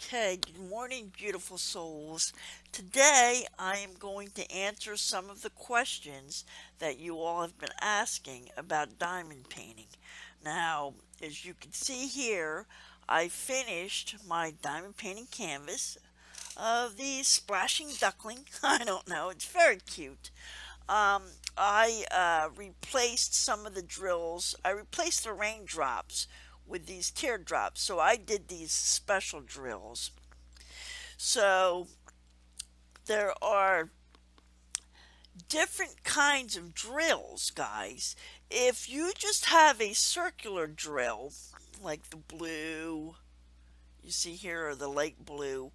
Okay, good morning, beautiful souls. Today I am going to answer some of the questions that you all have been asking about diamond painting. Now, as you can see here, I finished my diamond painting canvas of the splashing duckling. I don't know, it's very cute. Um, I replaced some of the drills. I replaced the raindrops with these teardrops. So I did these special drills. So there are different kinds of drills, guys. If you just have a circular drill, like the blue you see here or the light blue,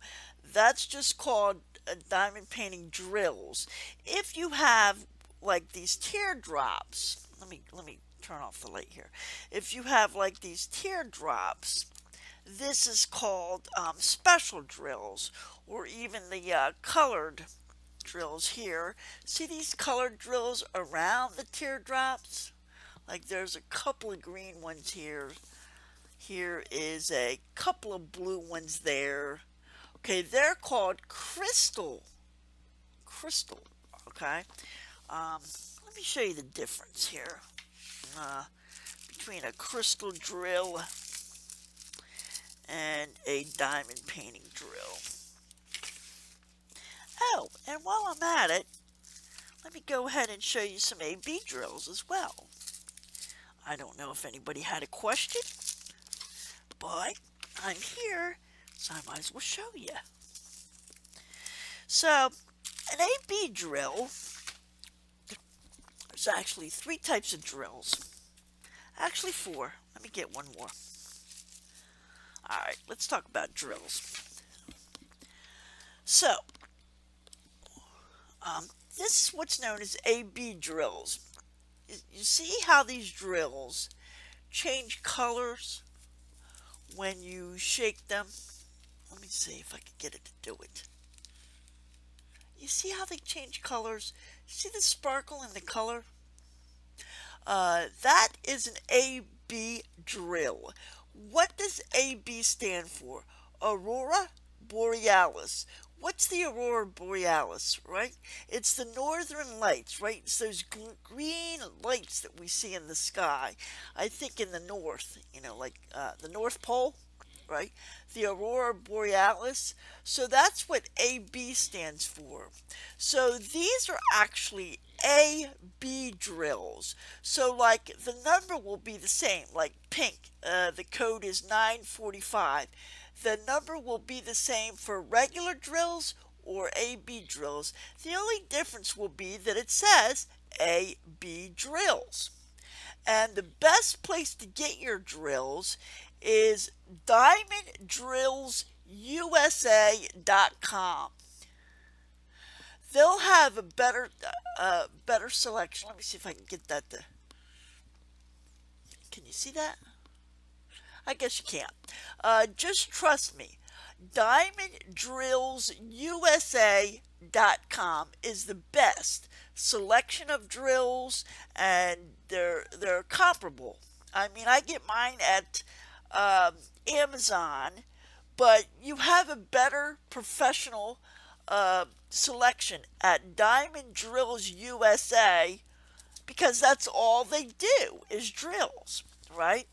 that's just called diamond painting drills. If you have like these teardrops, let me turn off the light here. If you have like these teardrops, this is called special drills, or even the colored drills here. See these colored drills around the teardrops? Like there's a couple of green ones here. Here is a couple of blue ones there. Okay, they're called crystal. Crystal, okay? Um, Let me show you the difference here uh, between a crystal drill and a diamond painting drill. Oh, and while I'm at it, let me go ahead and show you some AB drills as well. I don't know if anybody had a question, but I'm here, so I might as well show you. So, an AB drill, there's actually three types of drills. Actually four. Let me get one more. Alright, let's talk about drills. So, this is what's known as AB drills. You see how these drills change colors when you shake them? Let me see if I can get it to do it. You see how they change colors? See the sparkle in the color? That is an AB drill. What does AB stand for? Aurora Borealis. What's the Aurora Borealis, right? It's the northern lights, right? It's those green lights that we see in the sky. I think in the north, like the North Pole, right? The Aurora Borealis. So that's what AB stands for. So these are actually AB drills. So like the number will be the same, like pink. The code is 945. The number will be the same for regular drills or AB drills. The only difference will be that it says AB drills. And the best place to get your drills is diamonddrillsusa.com. They'll have a better selection. Let me see if I can get that to. Can you see that? I guess you can't. Just trust me. DiamondDrillsUSA.com is the best selection of drills, and they're comparable. I mean, I get mine at Amazon, but you have a better professional selection at Diamond Drills USA because that's all they do is drills, right?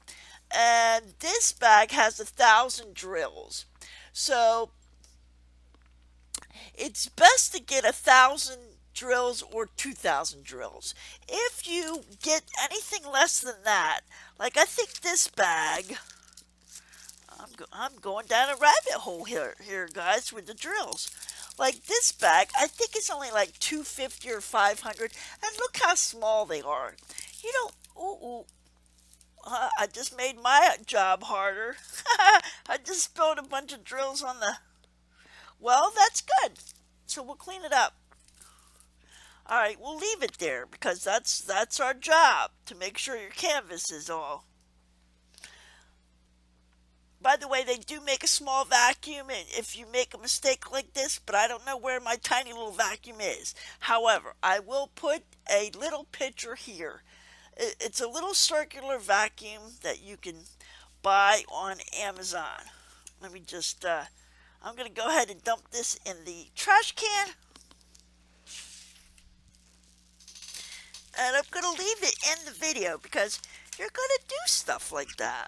And this bag has 1,000 drills. So it's best to get 1,000 drills or 2,000 drills. If you get anything less than that, like I think this bag, I'm going down a rabbit hole here, guys, with the drills. Like this bag, I think it's only like 250 or 500, and look how small they are. You don't. I just made my job harder. I just spilled a bunch of drills on the. Well, that's good. So we'll clean it up. All right, we'll leave it there because that's our job to make sure your canvas is all. By the way, they do make a small vacuum and if you make a mistake like this, but I don't know where my tiny little vacuum is. However, I will put a little picture here. It's a little circular vacuum that you can buy on Amazon. Let me just, I'm going to go ahead and dump this in the trash can. And I'm going to leave it in the video because you're going to do stuff like that.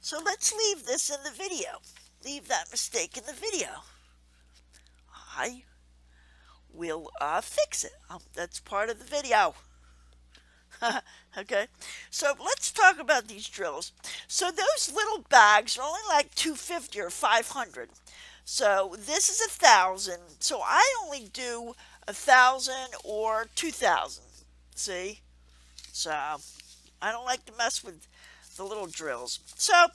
So let's leave this in the video. Leave that mistake in the video. I will fix it. That's part of the video. Okay, so let's talk about these drills. So those little bags are only like 250 or 500. So this is 1,000. So I only do 1,000 or 2,000. See? So I don't like to mess with the little drills. So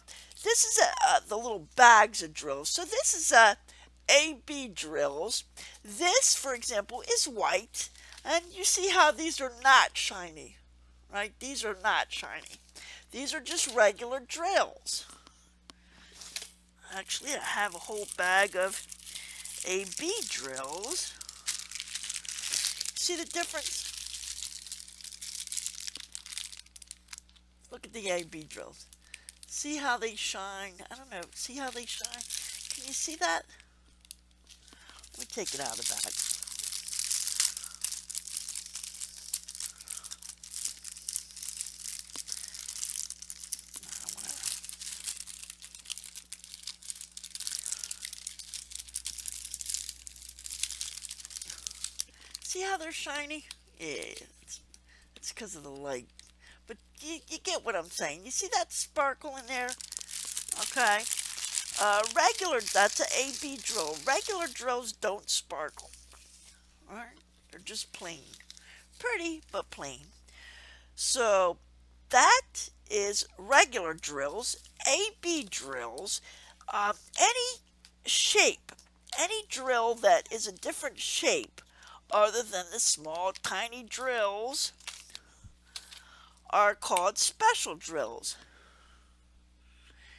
this is the little bags of drills. So this is AB drills. This, for example, is white. And you see how these are not shiny, right? These are not shiny. These are just regular drills. Actually, I have a whole bag of AB drills. See the difference? Look at the AB drills. See how they shine? I don't know. See how they shine? Can you see that? Let me take it out of the bag. See how they're shiny? Yeah, it's because of the light. But you get what I'm saying. You see that sparkle in there? Okay. Regular, that's an AB drill. Regular drills don't sparkle. Alright? They're just plain. Pretty, but plain. So, that is regular drills. AB drills. Any shape, any drill that is a different shape other than the small, tiny drills are called special drills.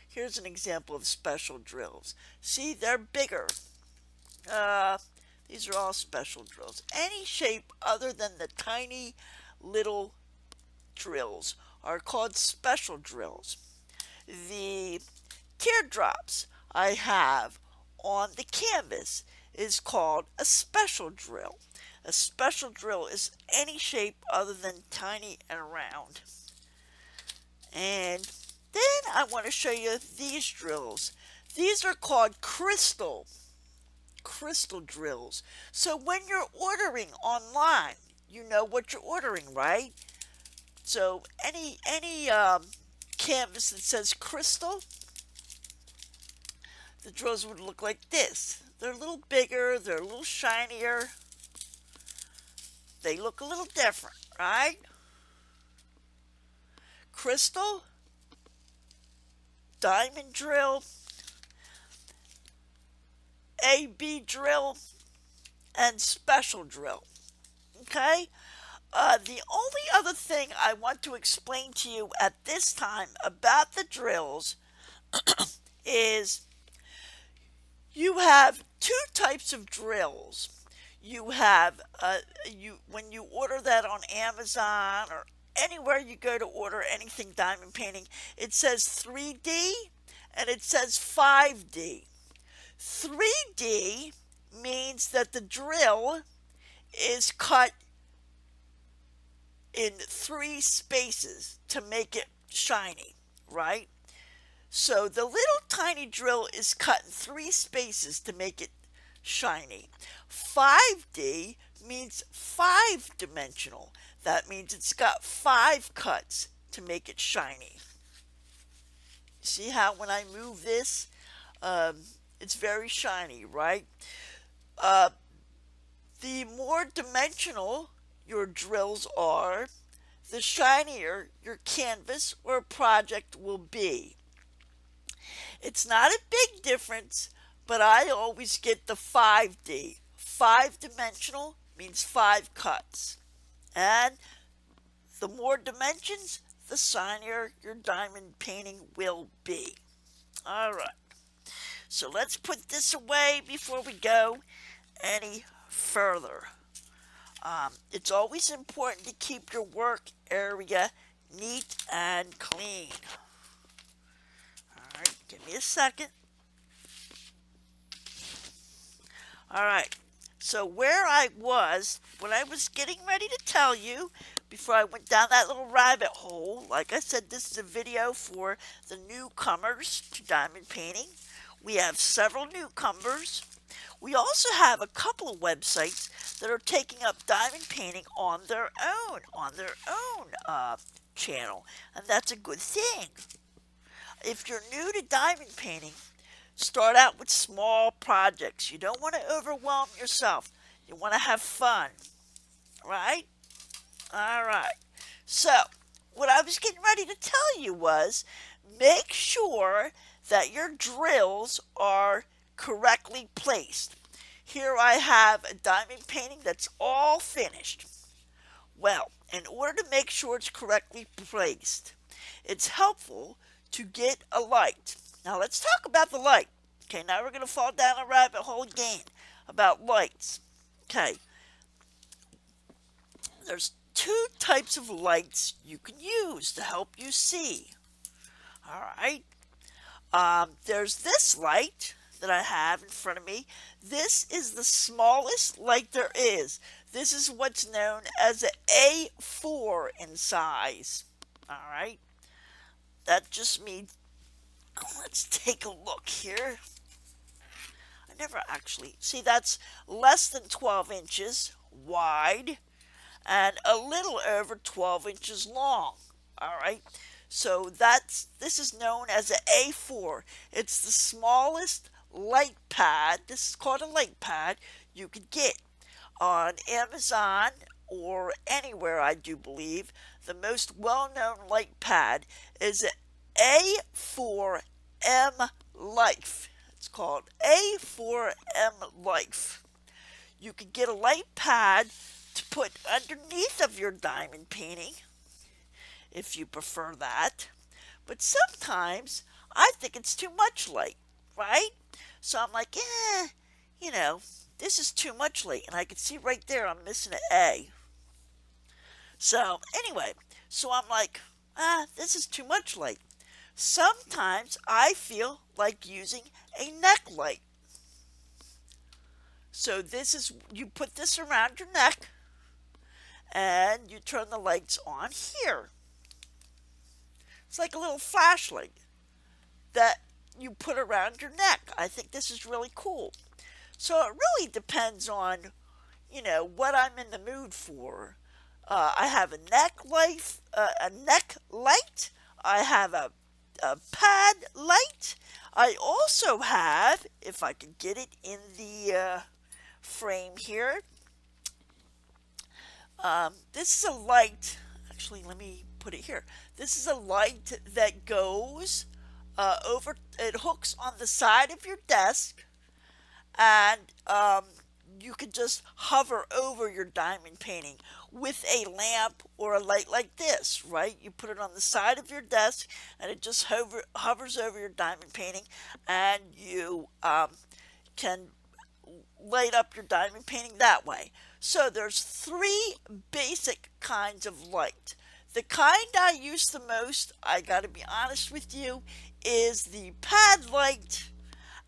Here's an example of special drills. See, they're bigger. These are all special drills. Any shape other than the tiny little drills are called special drills. The teardrops I have on the canvas is called a special drill. A special drill is any shape other than tiny and round. And then I want to show you these drills. These are called crystal drills. So when you're ordering online, you know what you're ordering, right? So any canvas that says crystal, the drills would look like this. They're a little bigger, they're a little shinier. They look a little different, right? Crystal, diamond drill, AB drill, and special drill. Okay? The only other thing I want to explain to you at this time about the drills is you have two types of drills. You have, when you order that on Amazon or anywhere you go to order anything diamond painting, it says 3D and it says 5D. 3D means that the drill is cut in 3 spaces to make it shiny, right? So the little tiny drill is cut in 3 spaces to make it shiny. 5D means 5-dimensional. That means it's got 5 cuts to make it shiny. See how when I move this, it's very shiny, right? The more dimensional your drills are, the shinier your canvas or project will be. It's not a big difference, but I always get the 5D. 5-dimensional means 5 cuts. And the more dimensions, the shinier your diamond painting will be. Alright, so let's put this away before we go any further. It's always important to keep your work area neat and clean. Alright, give me a second. All right. So where I was, when I was getting ready to tell you, before I went down that little rabbit hole, like I said, this is a video for the newcomers to diamond painting. We have several newcomers. We also have a couple of websites that are taking up diamond painting on their own channel, and that's a good thing. If you're new to diamond painting, start out with small projects. You don't want to overwhelm yourself. You want to have fun, right? All right. So, what I was getting ready to tell you was make sure that your drills are correctly placed. Here I have a diamond painting that's all finished. Well, in order to make sure it's correctly placed, it's helpful to get a light. Now let's talk about the light. Okay, now we're going to fall down a rabbit hole again about lights. Okay, there's two types of lights you can use to help you see. All right, there's this light that I have in front of me. This is the smallest light there is. This is what's known as an A4 in size. All right, that just means, let's take a look here. I never actually, see, that's less than 12 inches wide and a little over 12 inches long. All right, so this is known as an A4. It's the smallest light pad. This is called a light pad you could get on Amazon or anywhere, I do believe. The most well-known light pad is an A4M Life. It's called A4M Life. You could get a light pad to put underneath of your diamond painting if you prefer that. But sometimes I think it's too much light, right? So I'm like, this is too much light. And I can see right there I'm missing an A. So anyway, so I'm like, this is too much light. Sometimes I feel like using a neck light. So you put this around your neck and you turn the lights on here. It's like a little flashlight that you put around your neck. I think this is really cool. So it really depends on, what I'm in the mood for. I have a neck light. I have a pad light. I also have, if I can get it in the frame here, this is a light. Actually, let me put it here. This is a light that goes over. It hooks on the side of your desk, and you can just hover over your diamond painting with a lamp or a light like this, right? You put it on the side of your desk, and it just hovers over your diamond painting, and you can light up your diamond painting that way. So there's three basic kinds of light. The kind I use the most, I gotta be honest with you, is the pad light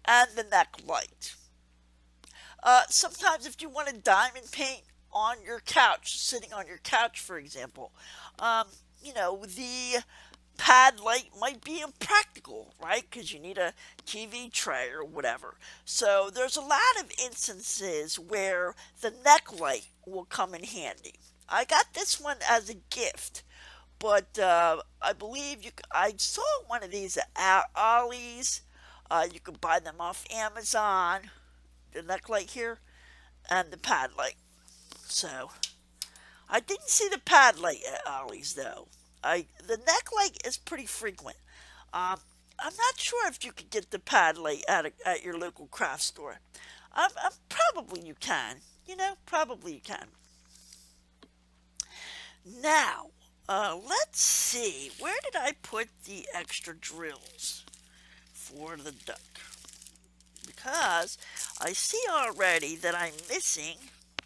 and the neck light. Sometimes if you want to diamond paint on your couch, sitting on your couch, for example, the pad light might be impractical, right? Because you need a TV tray or whatever. So there's a lot of instances where the neck light will come in handy. I got this one as a gift, but I believe I saw one of these at Ollie's. You can buy them off Amazon. The neck light here and the pad light. So I didn't see the pad light at Ollie's though. The neck light is pretty frequent. I'm not sure if you could get the pad light at your local craft store. Probably you can. Probably you can. Now, let's see. Where did I put the extra drills for the duck? Because I see already that I'm missing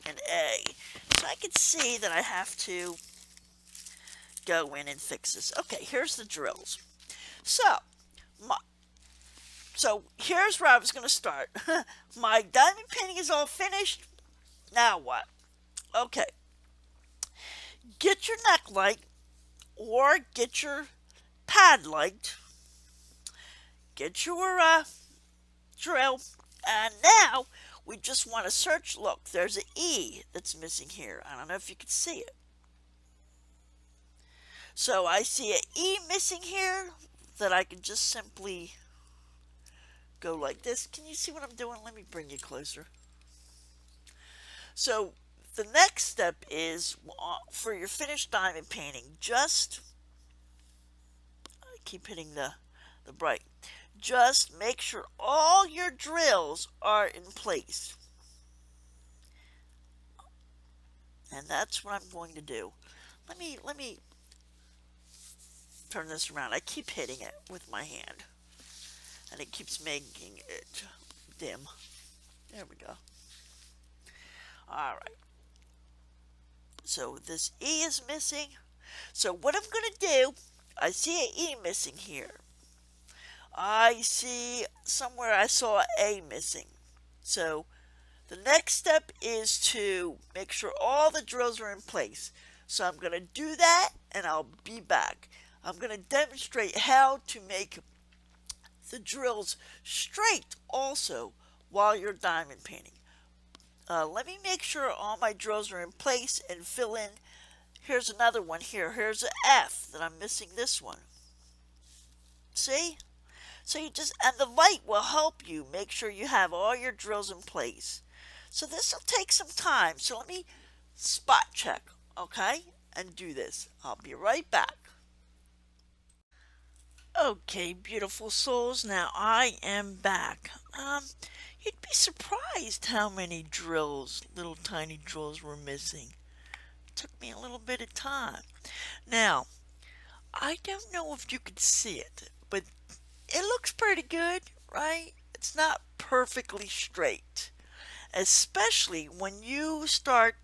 an A. So I can see that I have to go in and fix this. Okay, here's the drills. So, So here's where I was going to start. My diamond painting is all finished. Now what? Okay, get your neck light or get your pad light. Get your drill. And now we just want to search. Look, there's an E that's missing here. I don't know if you can see it. So I see an E missing here that I can just simply go like this. Can you see what I'm doing? Let me bring you closer. So the next step is for your finished diamond painting, just I keep hitting the bright. Just make sure all your drills are in place. And that's what I'm going to do. Let me turn this around. I keep hitting it with my hand. And it keeps making it dim. There we go. Alright. So this E is missing. So what I'm going to do, I see an E missing here. I see somewhere I saw an A missing. So the next step is to make sure all the drills are in place. So I'm going to do that and I'll be back. I'm going to demonstrate how to make the drills straight also while you're diamond painting. Let me make sure all my drills are in place and fill in. Here's another one here. Here's an F that I'm missing this one. See? So you just, and the light will help you make sure you have all your drills in place. So this will take some time. So let me spot check, okay? And do this. I'll be right back. Okay, beautiful souls. Now I am back. You'd be surprised how many drills, little tiny drills, were missing. It took me a little bit of time. Now, I don't know if you could see it, but it looks pretty good, right? It's not perfectly straight, especially when you start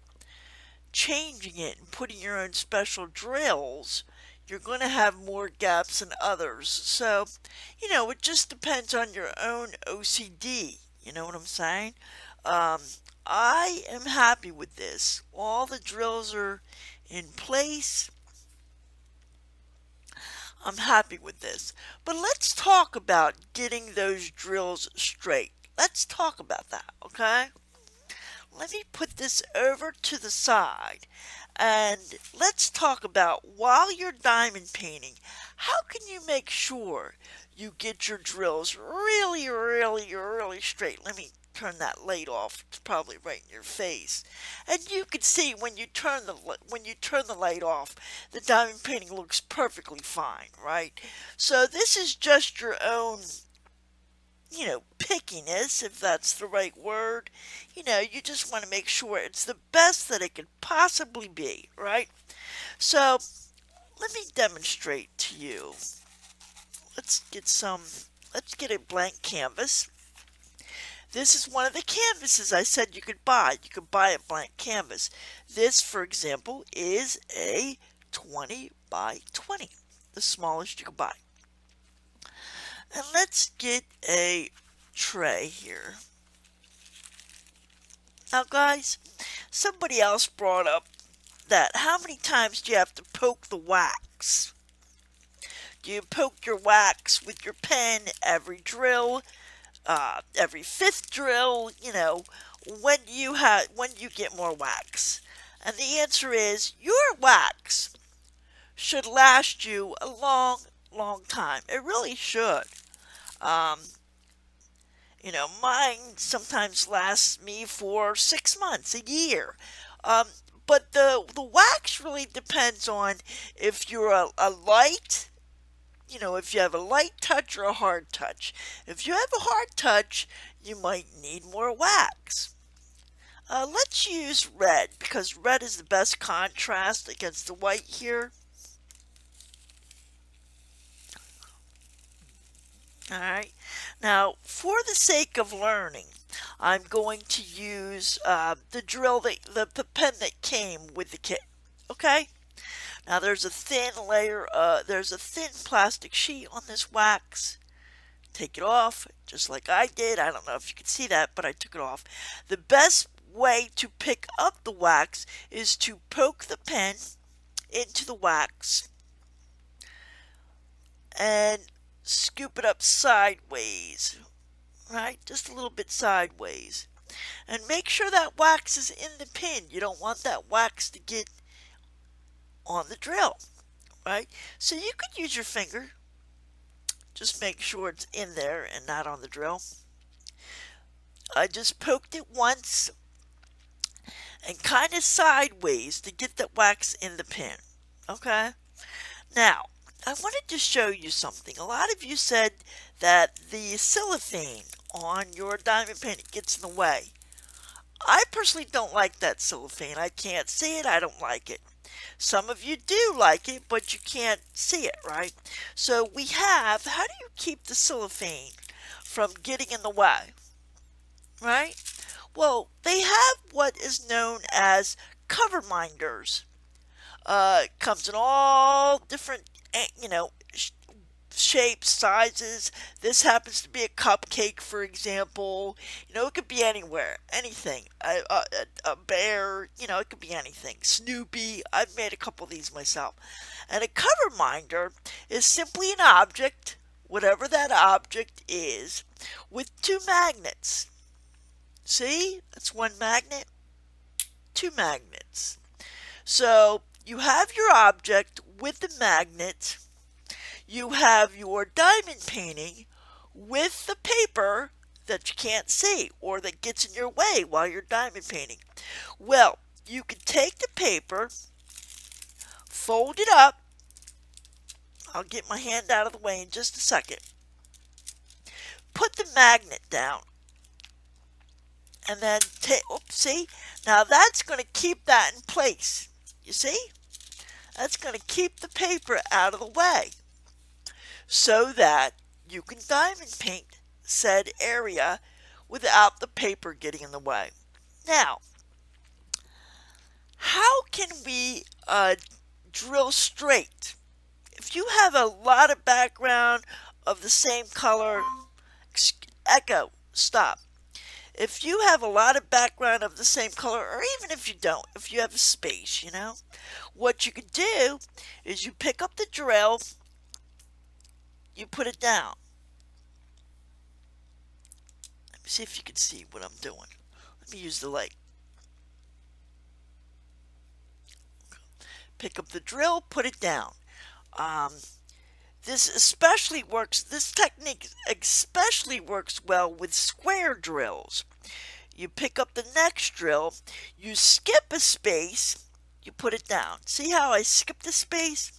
changing it and putting your own special drills. You're going to have more gaps than others. So, it just depends on your own OCD. You know what I'm saying? I am happy with this. All the drills are in place. I'm happy with this. But let's talk about getting those drills straight. Let's talk about that, okay? Let me put this over to the side. And let's talk about, while you're diamond painting, how can you make sure you get your drills really, really, really straight? Let me turn that light off. It's probably right in your face. And you can see when you turn the light off, the diamond painting looks perfectly fine, right? So this is just your own pickiness, if that's the right word. You just want to make sure it's the best that it could possibly be, right? So let me demonstrate to you. Let's get a blank canvas. This is one of the canvases I said you could buy. You could buy a blank canvas. This, for example, is a 20 by 20, the smallest you could buy. And let's get a tray here. Now guys, somebody else brought up that how many times do you have to poke the wax? Do you poke your wax with your pen every drill, every fifth drill, when you get more wax? And the answer is your wax should last you a long, long time. It really should. Mine sometimes lasts me for 6 months, a year. But the wax really depends on if you're a light, if you have a light touch or a hard touch. If you have a hard touch, you might need more wax. Let's use red, because red is the best contrast against the white here. Alright, now for the sake of learning, I'm going to use the drill, the pen that came with the kit. Okay? Now there's a thin layer, there's a thin plastic sheet on this wax. take it off, just like I did. I don't know if you can see that, but I took it off. The best way to pick up the wax is to poke the pen into the wax and scoop it up sideways, right? Just a little bit sideways. And make sure that wax is in the pin. You don't want that wax to get on the drill, right? So you could use your finger. Just make sure it's in there and not on the drill. I just poked it once and kind of sideways to get that wax in the pin. Okay? Now, I wanted to show you something. A lot of you said that the cellophane on your diamond pin gets in the way. I personally don't like that cellophane. I can't see it. I don't like it. Some of you do like it, but you can't see it, right? So we have, how do you keep the cellophane from getting in the way, right? Well, they have what is known as cover minders. It comes in all different, shapes, sizes. This happens to be a cupcake, for example. It could be anywhere, anything. A bear, it could be anything. Snoopy, I've made a couple of these myself. And a cover minder is simply an object, whatever that object is, with two magnets. See? That's one magnet, two magnets. So you have your object with the magnet. You have your diamond painting with the paper that you can't see or that gets in your way while you're diamond painting. Well, you can take the paper, fold it up. I'll get my hand out of the way in just a second. Put the magnet down. And then see? Now that's going to keep that in place. You see? That's going to keep the paper out of the way, so that you can diamond paint said area without the paper getting in the way. Now, how can we drill straight? If you have a lot of background of the same color, echo, stop. If you have a lot of background of the same color, or even if you don't, if you have a space, what you could do is you pick up the drill, you put it down. Let me see if you can see what I'm doing. Let me use the light. Pick up the drill, put it down. This technique especially works well with square drills. You pick up the next drill, you skip a space, you put it down. See how I skipped a space?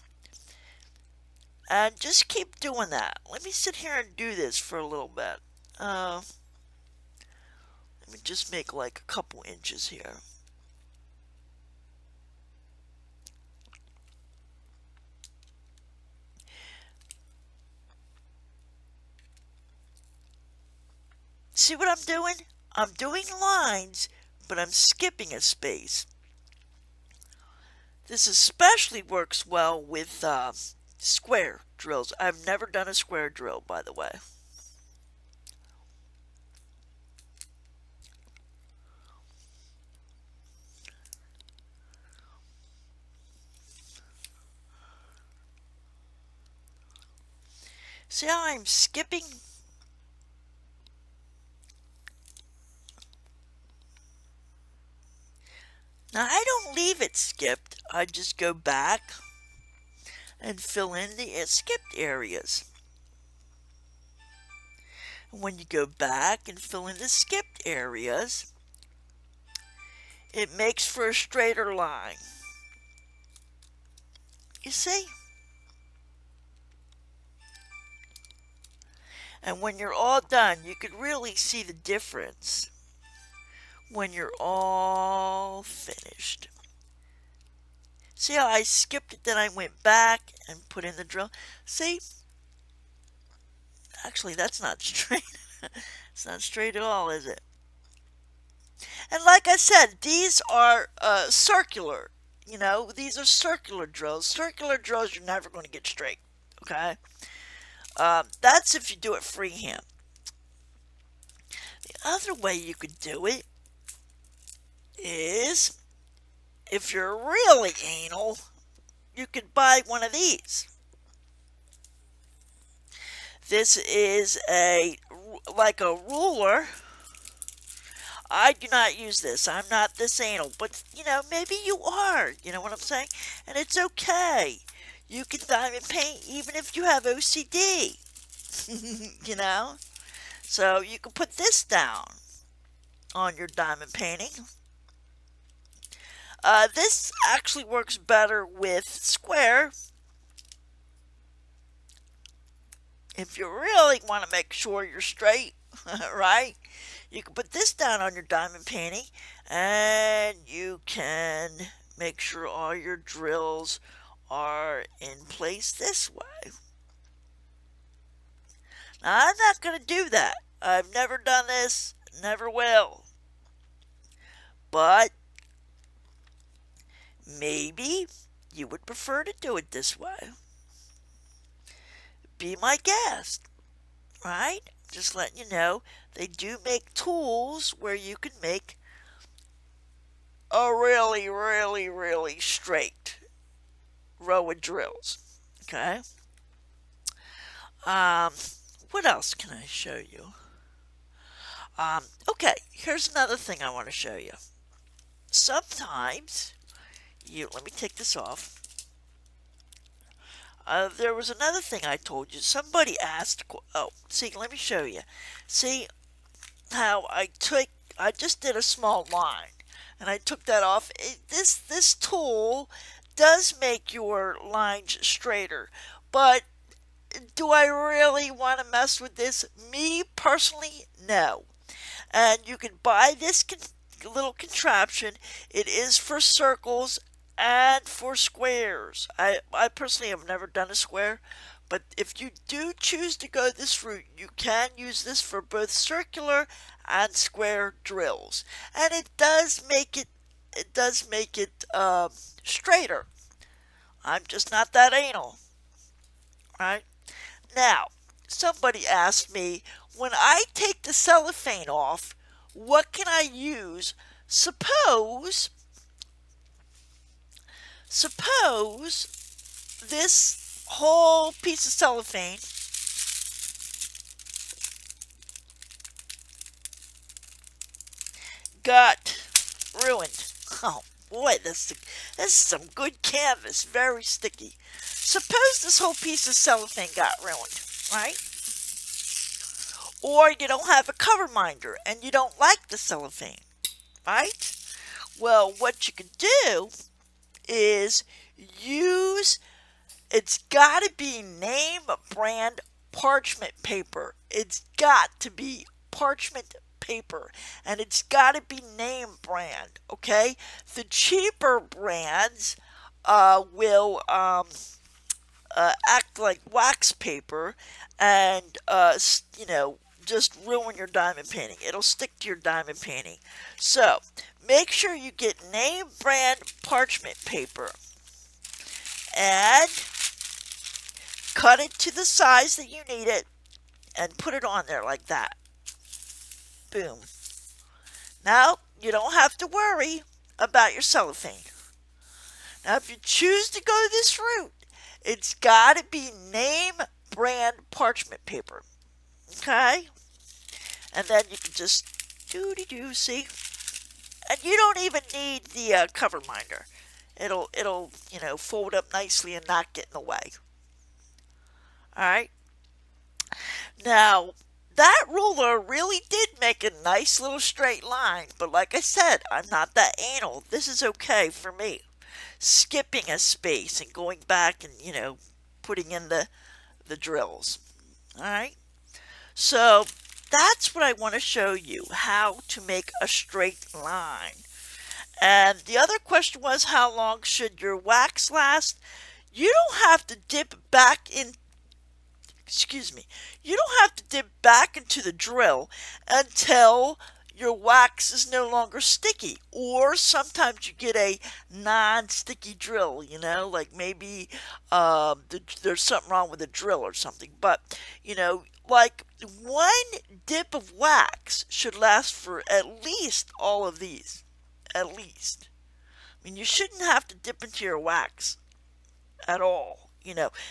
And just keep doing that. Let me sit here and do this for a little bit. Let me just make like a couple inches here. See what I'm doing? I'm doing lines, but I'm skipping a space. This especially works well with square drills. I've never done a square drill, by the way. See how I'm skipping? Now I don't leave it skipped. I just go back and fill in the skipped areas. And when you go back and fill in the skipped areas, it makes for a straighter line. You see? And when you're all done, you could really see the difference when you're all finished. See how I skipped it, then I went back and put in the drill? See? Actually, that's not straight. It's not straight at all, is it? And like I said, these are circular. These are circular drills. Circular drills, you're never going to get straight. Okay? That's if you do it freehand. The other way you could do it is if you're really anal, you could buy one of these. This is like a ruler. I do not use this. I'm not this anal, but maybe you are. You know what I'm saying? And it's okay. You can diamond paint even if you have OCD. you know? So you can put this down on your diamond painting. This actually works better with square. If you really want to make sure you're straight, right? You can put this down on your diamond painting and you can make sure all your drills are in place this way. Now, I'm not going to do that. I've never done this, never will. But maybe you would prefer to do it this way. Be my guest, right? Just letting you know, they do make tools where you can make a really, really, really straight row of drills. Okay? What else can I show you? Okay, here's another thing I want to show you. Sometimes, let me take this off. There was another thing I told you. Somebody asked, oh, see, let me show you. See how I just did a small line, and I took that off. This tool does make your lines straighter, but do I really want to mess with this? Me, personally, no. And you can buy this little contraption. It is for circles and for squares. I personally have never done a square, but if you do choose to go this route, you can use this for both circular and square drills, and it does make it straighter. I'm just not that anal, right? Now, somebody asked me, when I take the cellophane off, what can I use? Suppose this whole piece of cellophane got ruined. Oh boy, this is some good canvas, very sticky. Suppose this whole piece of cellophane got ruined, right? Or you don't have a cover minder and you don't like the cellophane, right? Well, what you could do is it's got to be name brand parchment paper. It's got to be parchment paper, and it's got to be name brand, okay? The cheaper brands will act like wax paper and just ruin your diamond painting. It'll stick to your diamond painting. So make sure you get name brand parchment paper and cut it to the size that you need it and put it on there like that. Boom. Now you don't have to worry about your cellophane. Now if you choose to go this route, it's got to be name brand parchment paper. Okay? And then you can just see? And you don't even need the cover minder. It'll fold up nicely and not get in the way. Alright? Now, that ruler really did make a nice little straight line, but like I said, I'm not that anal. This is okay for me. Skipping a space and going back and, putting in the drills. Alright? So, that's what I want to show you, how to make a straight line. And the other question was, how long should your wax last? You don't have to dip back in, you don't have to dip back into the drill until your wax is no longer sticky. Or sometimes you get a non-sticky drill, like maybe there's something wrong with the drill or something. But, like one dip of wax should last for at least all of these. At least. I mean, you shouldn't have to dip into your wax at all.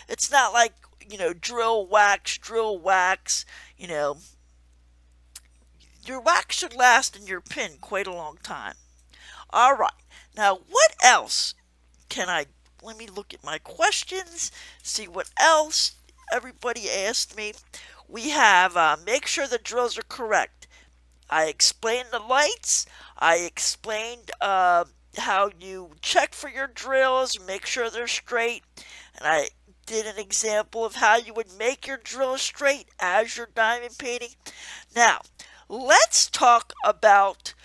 It's not like, drill wax. You know, your wax should last in your pin quite a long time. All right. Now, what else can I? Let me look at my questions, see what else everybody asked me. We have make sure the drills are correct. I explained the lights. I explained how you check for your drills, make sure they're straight. And I did an example of how you would make your drills straight as you're diamond painting. Now, let's talk about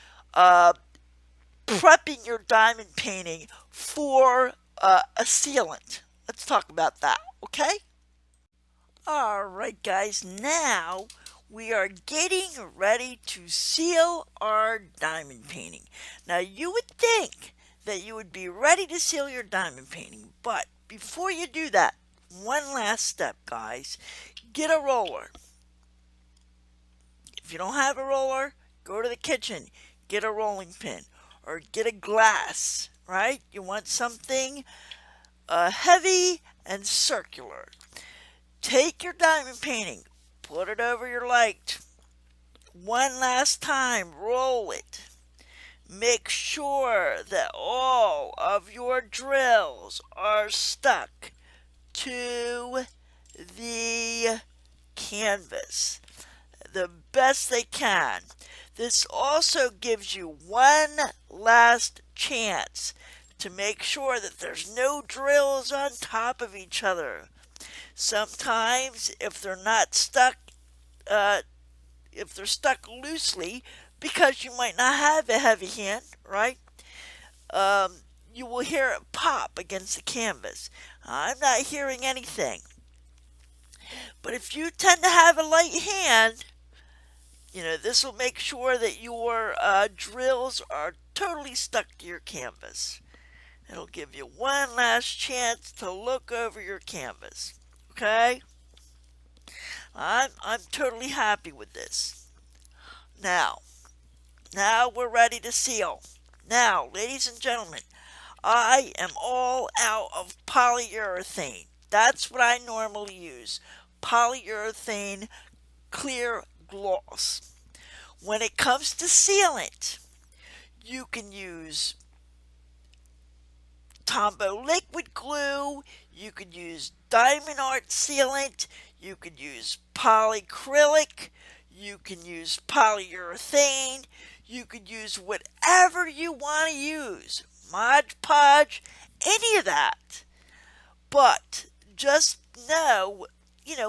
prepping your diamond painting for a sealant. Let's talk about that, okay? Alright guys, now we are getting ready to seal our diamond painting. Now you would think that you would be ready to seal your diamond painting, but before you do that, one last step guys, get a roller. If you don't have a roller, go to the kitchen, get a rolling pin, or get a glass, right? You want something heavy and circular. Take your diamond painting, put it over your light. One last time, roll it. Make sure that all of your drills are stuck to the canvas the best they can. This also gives you one last chance to make sure that there's no drills on top of each other. Sometimes if they're not stuck, if they're stuck loosely, because you might not have a heavy hand, right? You will hear it pop against the canvas. I'm not hearing anything. But if you tend to have a light hand, this will make sure that your drills are totally stuck to your canvas. It'll give you one last chance to look over your canvas. Okay? I'm totally happy with this. Now we're ready to seal. Now, ladies and gentlemen, I am all out of polyurethane. That's what I normally use. Polyurethane clear gloss. When it comes to sealant, you can use Tombow liquid glue, you could use Diamond Art sealant, you could use polyacrylic, you can use polyurethane, you could use whatever you want to use. Mod Podge, any of that. But just know,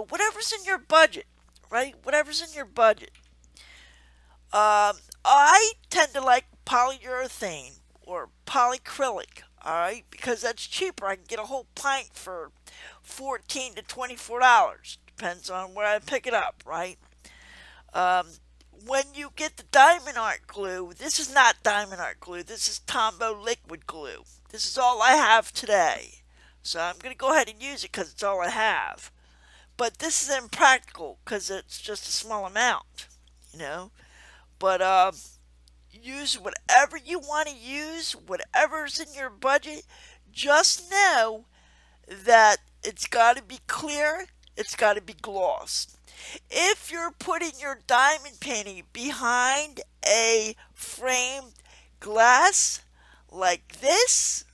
whatever's in your budget, right? Whatever's in your budget. I tend to like polyurethane or polyacrylic, alright, because that's cheaper. I can get a whole pint for $14 to $24. Depends on where I pick it up, right? When you get the Diamond Art glue, this is not Diamond Art glue, this is Tombow liquid glue. This is all I have today. So I'm going to go ahead and use it because it's all I have. But this is impractical because it's just a small amount, But use whatever you want to use, whatever's in your budget. Just know that it's got to be clear, it's got to be gloss. If you're putting your diamond painting behind a framed glass like this,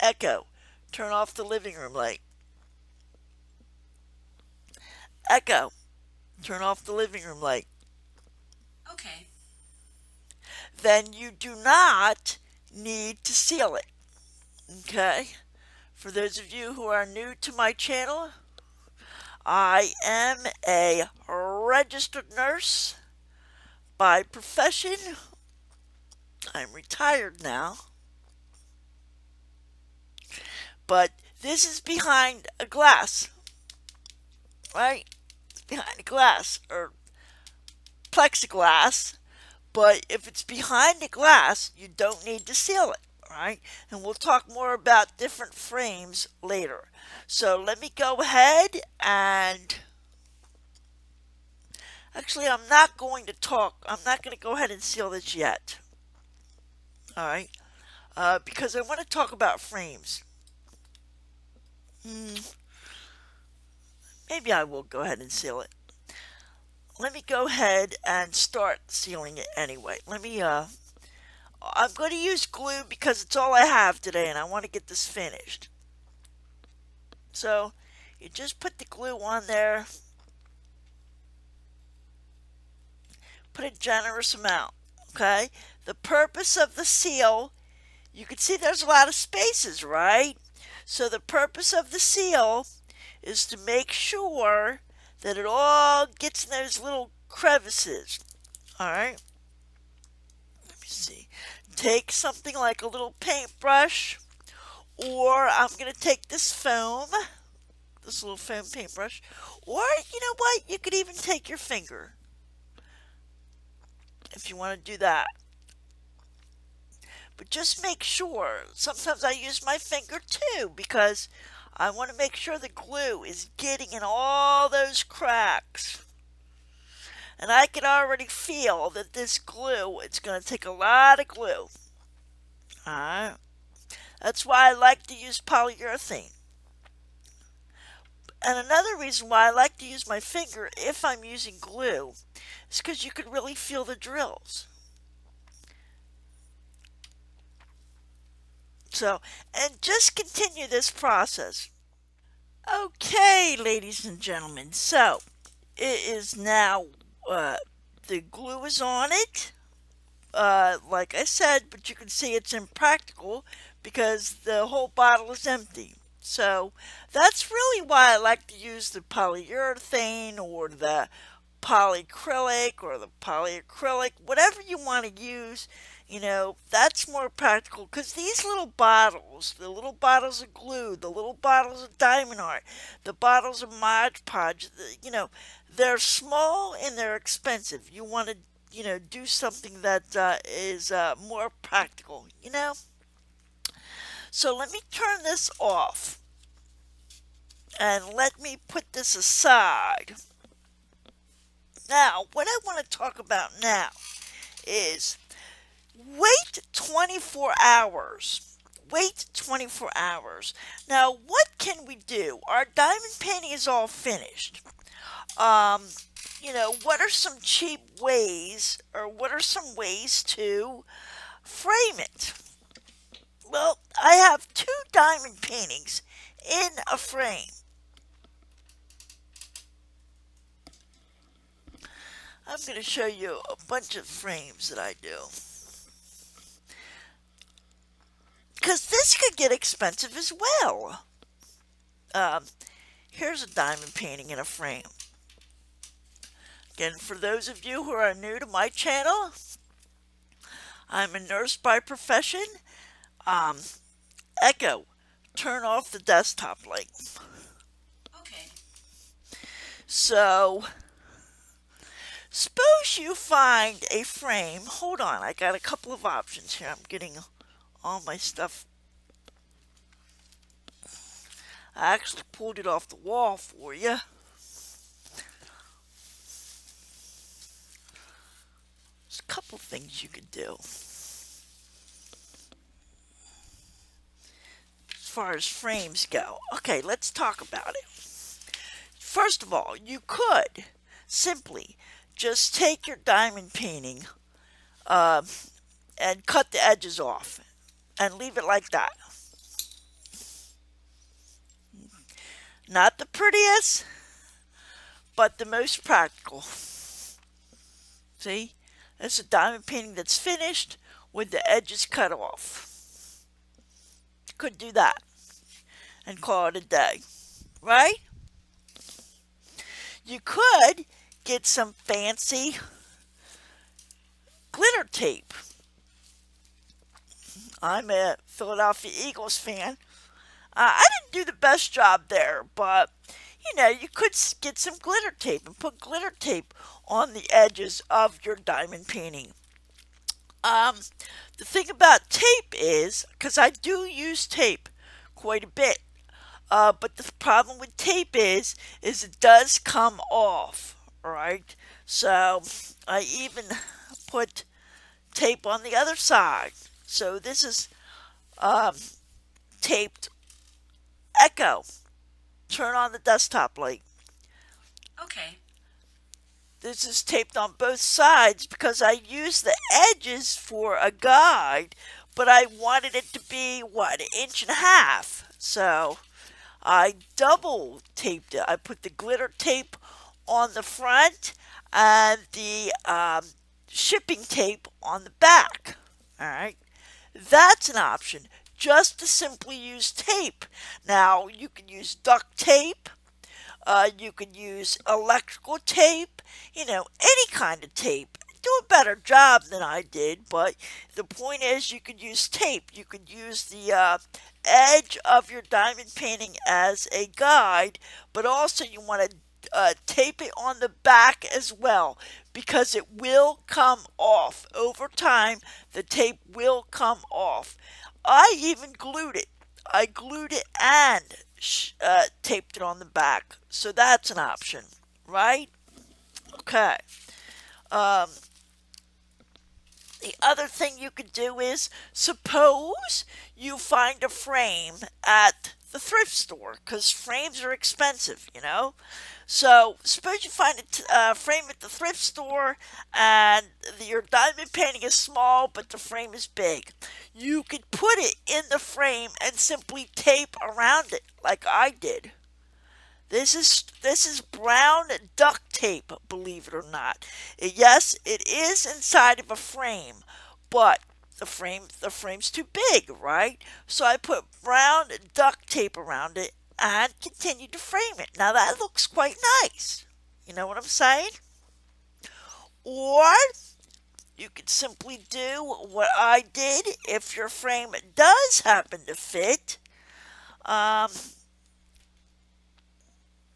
Echo, turn off the living room light. Echo, turn off the living room light. Okay. Then you do not need to seal it. Okay? For those of you who are new to my channel, I am a registered nurse by profession. I'm retired now. But this is behind a glass, right? behind the glass or plexiglass. But if it's behind the glass, you don't need to seal it, all right? And we'll talk more about different frames later. So let me go ahead and actually, I'm not going to go ahead and seal this yet, all right? Because I want to talk about frames. Hmm, maybe I will go ahead and seal it. Let me go ahead and start sealing it anyway. I'm going to use glue because it's all I have today and I want to get this finished. So you just put the glue on there, put a generous amount, okay? The purpose of the seal, you can see there's a lot of spaces, right? So the purpose of the seal is to make sure that it all gets in those little crevices, all right? Let me see. Take something like a little paintbrush, or I'm going to take this little foam paintbrush, or you know what? You could even take your finger if you want to do that. But just make sure. Sometimes I use my finger too because I want to make sure the glue is getting in all those cracks. And I can already feel that this glue, it's going to take a lot of glue. Alright? That's why I like to use polyurethane. And another reason why I like to use my finger if I'm using glue is because you can really feel the drills. So, and just continue this process. Okay, ladies and gentlemen, so it is now, the glue is on it. Like I said, but you can see it's impractical because the whole bottle is empty. So that's really why I like to use the polyurethane or the polyacrylic or the polyacrylic, whatever you want to use, that's more practical because these little bottles, the little bottles of glue, the little bottles of diamond art, the bottles of Mod Podge, they're small and they're expensive. You want to, do something that is more practical. So let me turn this off and let me put this aside. Now, what I want to talk about now is wait 24 hours. Wait 24 hours. Now, what can we do? Our diamond painting is all finished. Um, what are some cheap ways, or what are some ways to frame it? Well, I have two diamond paintings in a frame. I'm going to show you a bunch of frames that I do. Because this could get expensive as well. Here's a diamond painting in a frame. Again, for those of you who are new to my channel, I'm a nurse by profession. Echo, turn off the desktop light. Okay. So, suppose you find a frame. Hold on, I got a couple of options here. I'm getting all my stuff. I actually pulled it off the wall for you. There's a couple things you could do. As far as frames go. Okay, let's talk about it. First of all, you could simply just take your diamond painting and cut the edges off and leave it like that. Not the prettiest, but the most practical. See? That's a diamond painting that's finished with the edges cut off. You could do that and call it a day, right? You could get some fancy glitter tape. I'm a Philadelphia Eagles fan. I didn't do the best job there, but You could get some glitter tape and put glitter tape on the edges of your diamond painting. Um, the thing about tape is, because I do use tape quite a bit, but the problem with tape is it does come off, right? So I even put tape on the other side. So this is um, taped echo. Turn on the desktop light. Okay. This is taped on both sides because I used the edges for a guide, but I wanted it to be, what, an inch and a half. So I double taped it. I put the glitter tape on the front and the shipping tape on the back. All right. That's an option. Just to simply use tape. Now, you can use duct tape. You can use electrical tape, any kind of tape. Do a better job than I did, but the point is you could use tape. You could use the edge of your diamond painting as a guide, but also you want to tape it on the back as well because it will come off. Over time, the tape will come off. I even glued it. I glued it and taped it on the back. So that's an option, right? Okay. Um, the other thing you could do is suppose you find a frame at the thrift store because frames are expensive. So suppose you find a frame at the thrift store and your diamond painting is small but the frame is big. You could put it in the frame and simply tape around it like I did. This is brown duct tape, believe it or not. Yes, it is inside of a frame, but the frame's too big, right? So I put brown duct tape around it and continued to frame it. Now that looks quite nice. You know what I'm saying? Or you could simply do what I did if your frame does happen to fit. Um,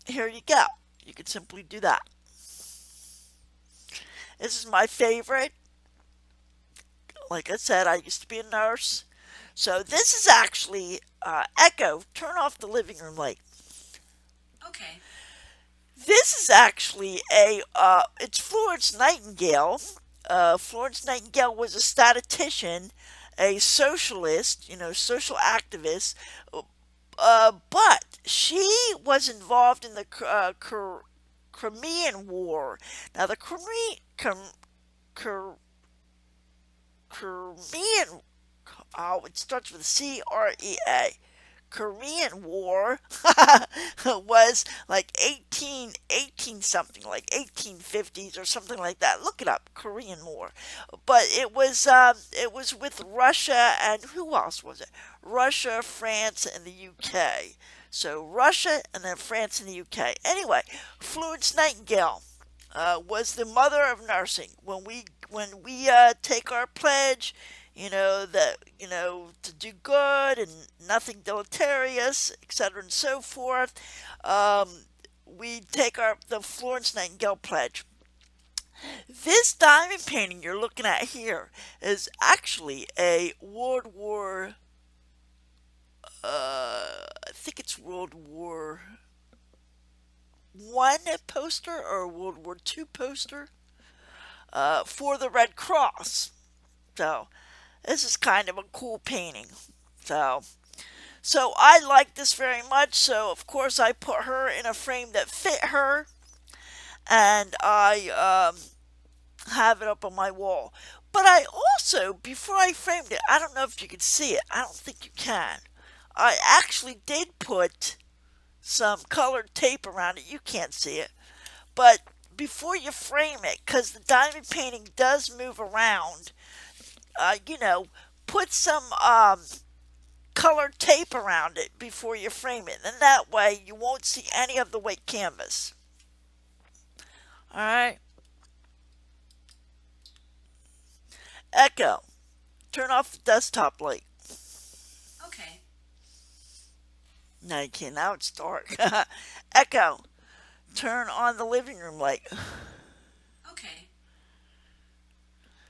Here you go. You could simply do that. This is my favorite. Like I said, I used to be a nurse. So this is actually Echo. Turn off the living room light. Okay. This is actually it's Florence Nightingale. Florence Nightingale was a statistician, a socialist, social activist, but she was involved in the Crimean War. Now, the Crimean, it starts with CREA. Korean War was like 18 something, like 1850s or something like that. Look it up, Korean War. But it was with Russia and who else was it? Russia, France, and the UK. So Russia and then France and the UK. Anyway, Florence Nightingale was the mother of nursing. When we take our pledge, that to do good and nothing deleterious, etc. and so forth. Um, we take the Florence Nightingale pledge. This diamond painting you're looking at here is actually a World War. I think it's World War I poster or World War II poster for the Red Cross. So this is kind of a cool painting. So So I like this very much. So of course I put her in a frame that fit her, and I have it up on my wall. But I also, before I framed it, I don't know if you can see it. I don't think you can. I actually did put some colored tape around it. You can't see it, but before you frame it, because the diamond painting does move around, uh, you know, put some colored tape around it before you frame it. And that way you won't see any of the white canvas. Alright? Echo. Turn off the desktop light. Okay. Now you can. Now it's dark. Echo, turn on the living room light. Okay.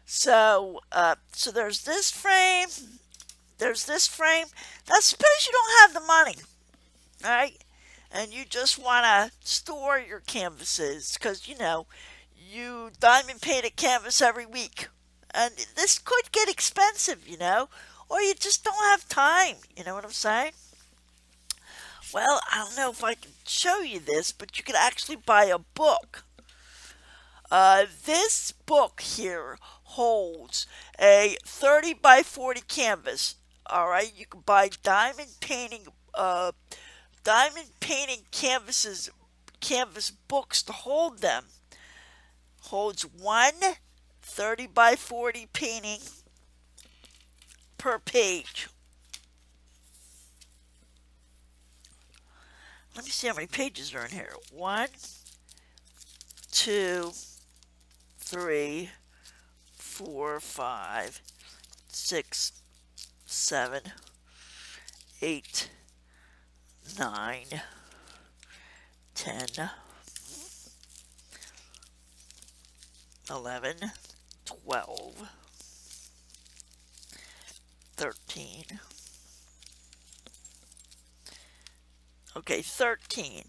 So there's this frame. There's this frame. Now suppose you don't have the money, right? And you just want to store your canvases because you diamond paint a canvas every week, and this could get expensive, or you just don't have time. You know what I'm saying? Well, I don't know if I can show you this, but you could actually buy a book. This book here holds a 30 by 40 canvas. All right, you can buy diamond painting canvas books to hold them. Holds one 30 by 40 painting per page. Let me see how many pages are in here. One, two, three, four, five, six, seven, eight, 9, 10, 11, 12, 13. Okay, 13.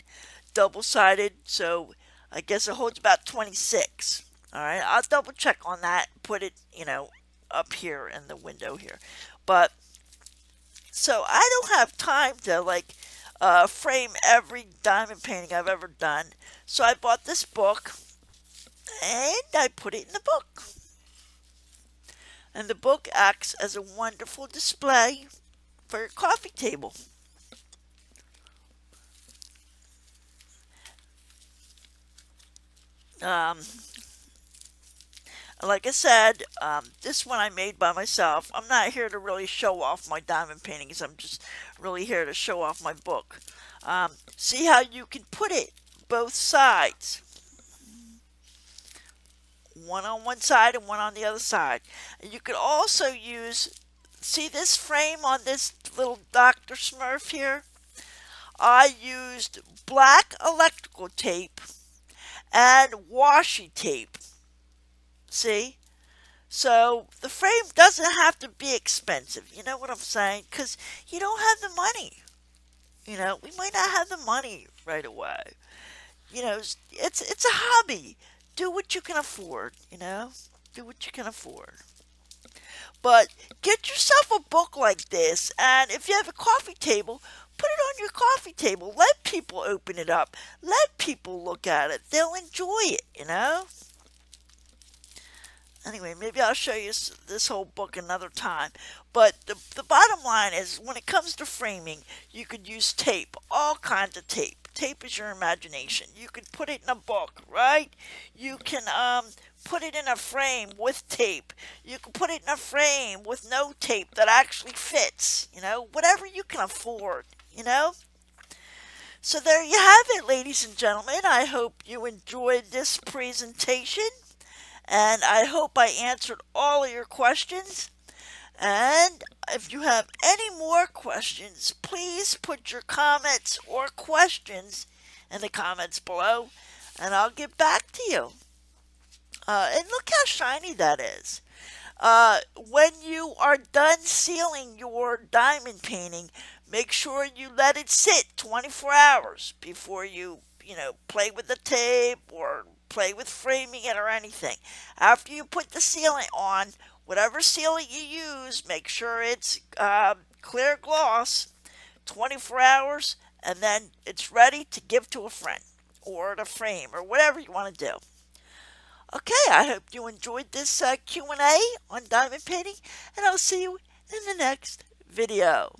Double-sided, so I guess it holds about 26. All right, I'll double check on that. Put it, up here in the window here. But so I don't have time to frame every diamond painting I've ever done. So I bought this book and I put it in the book. And the book acts as a wonderful display for your coffee table. Um, like I said, this one I made by myself. I'm not here to really show off my diamond paintings. I'm just really here to show off my book. See how you can put it both sides. One on one side and one on the other side. And you could also see this frame on this little Dr. Smurf here? I used black electrical tape and washi tape. See? So the frame doesn't have to be expensive. You know what I'm saying? Because you don't have the money. We might not have the money right away. It's a hobby. Do what you can afford. Do what you can afford. But get yourself a book like this, and if you have a coffee table, put it on your coffee table. Let people open it up. Let people look at it. They'll enjoy it. Anyway, maybe I'll show you this whole book another time. But the bottom line is, when it comes to framing, you could use tape, all kinds of tape. Tape is your imagination. You could put it in a book, right? You can put it in a frame with tape. You can put it in a frame with no tape that actually fits. Whatever you can afford. So there you have it, ladies and gentlemen. I hope you enjoyed this presentation. And I hope I answered all of your questions. And if you have any more questions, please put your comments or questions in the comments below, and I'll get back to you. And look how shiny that is. When you are done sealing your diamond painting, make sure you let it sit 24 hours before you play with the tape or play with framing it or anything. After you put the sealant on, whatever sealant you use, make sure it's clear gloss, 24 hours, and then it's ready to give to a friend or to frame or whatever you want to do. Okay, I hope you enjoyed this Q&A on diamond painting, and I'll see you in the next video.